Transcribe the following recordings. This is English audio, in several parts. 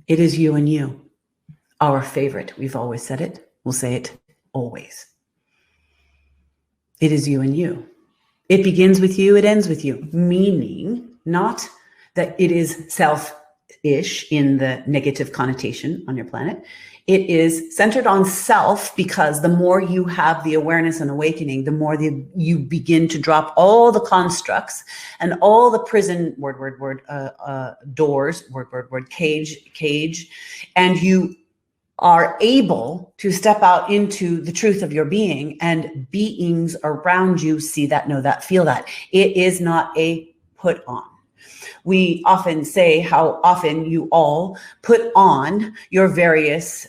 It is you and you. Our favorite. We've always said it. We'll say it always. It is you and you. It begins with you. It ends with you. Meaning not that it is self-ish in the negative connotation on your planet. It is centered on self, because the more you have the awareness and awakening, the more you begin to drop all the constructs and all the prison doors, cage, and you are able to step out into the truth of your being, and beings around you see that, know that, feel that. It is not a put on. We often say how often you all put on your various,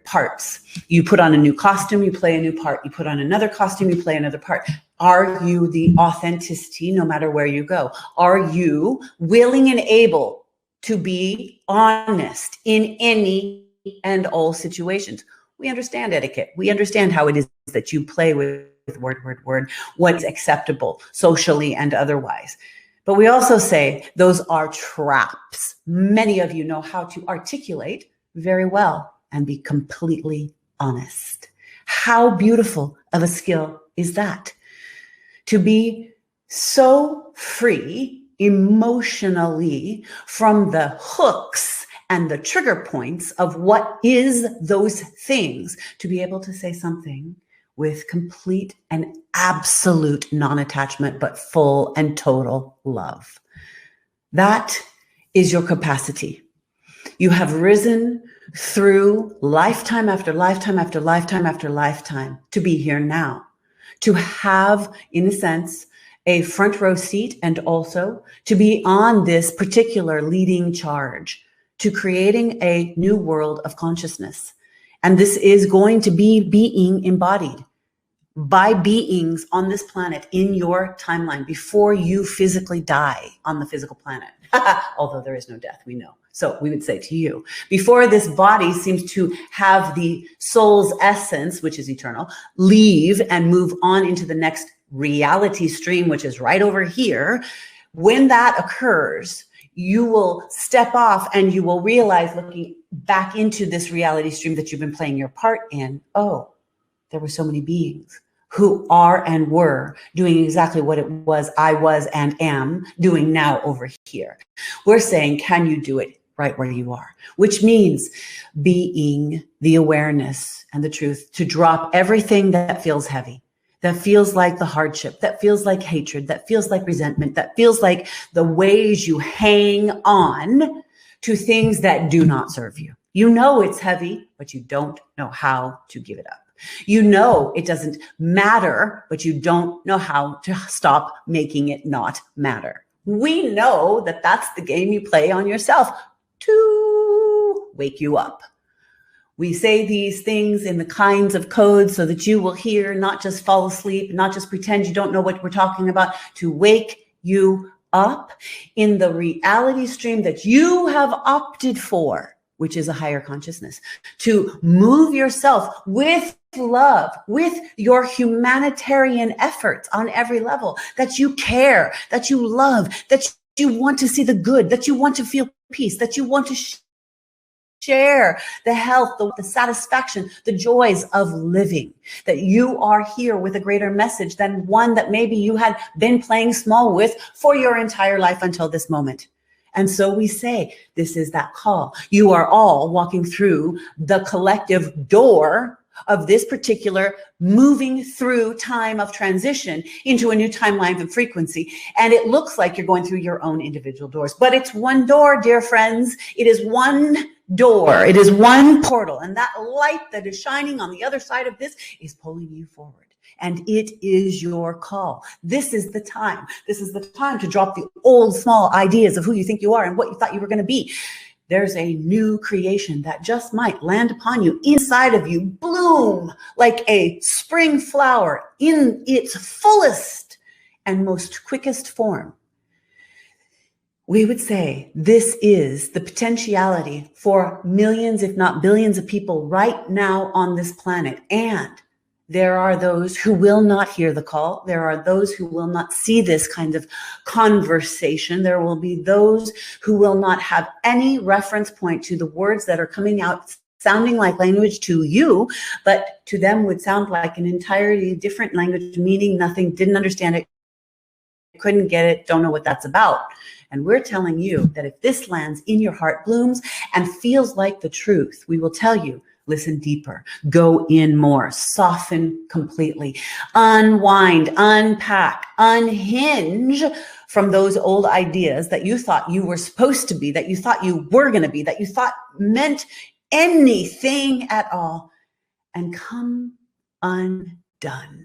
parts. You put on a new costume, you play a new part. You put on another costume, you play another part. Are you the authenticity no matter where you go? Are you willing and able to be honest in any and all situations? We understand etiquette. We understand how it is that you play with word, what is acceptable socially and otherwise. But we also say those are traps. Many of you know how to articulate very well and be completely honest. How beautiful of a skill is that? To be so free emotionally from the hooks and the trigger points of what is those things, to be able to say something with complete and absolute non-attachment, but full and total love. That is your capacity. You have risen through lifetime after lifetime after lifetime after lifetime to be here now, to have, in a sense, a front row seat, and also to be on this particular leading charge to creating a new world of consciousness. And this is going to be being embodied by beings on this planet in your timeline before you physically die on the physical planet. Although there is no death, we know. So we would say to you, before this body seems to have the soul's essence, which is eternal, leave and move on into the next reality stream, which is right over here. When that occurs, you will step off and you will realize, looking back into this reality stream that you've been playing your part in, oh, there were so many beings who are and were doing exactly what it was I was and am doing now over here. We're saying, can you do it right where you are? Which means being the awareness and the truth to drop everything that feels heavy, that feels like the hardship, that feels like hatred, that feels like resentment, that feels like the ways you hang on to things that do not serve you. You know it's heavy, but you don't know how to give it up. You know it doesn't matter, but you don't know how to stop making it not matter. We know that that's the game you play on yourself to wake you up. We say these things in the kinds of codes so that you will hear, not just fall asleep, not just pretend you don't know what we're talking about, to wake you up in the reality stream that you have opted for, which is a higher consciousness, to move yourself with love, with your humanitarian efforts on every level, that you care, that you love, that you want to see the good, that you want to feel peace, that you want to share the health, the satisfaction, the joys of living, that you are here with a greater message than one that maybe you had been playing small with for your entire life until this moment. And so we say, this is that call. You are all walking through the collective door of this particular moving through time of transition into a new timeline of frequency. And it looks like you're going through your own individual doors, but it's one door, dear friends. It is one door. It is one portal. And that light that is shining on the other side of this is pulling you forward. And it is your call. This is the time. This is the time to drop the old small ideas of who you think you are and what you thought you were going to be. There's a new creation that just might land upon you, inside of you, bloom like a spring flower in its fullest and most quickest form. We would say this is the potentiality for millions, if not billions of people right now on this planet. And There are those who will not hear the call. There are those who will not see this kind of conversation. There will be those who will not have any reference point to the words that are coming out sounding like language to you, but to them would sound like an entirely different language, meaning nothing, didn't understand it, couldn't get it, don't know what that's about. And we're telling you that if this lands in your heart, blooms, and feels like the truth, we will tell you, listen deeper, go in more, soften completely, unwind, unpack, unhinge from those old ideas that you thought you were supposed to be, that you thought you were going to be, that you thought meant anything at all, and come undone.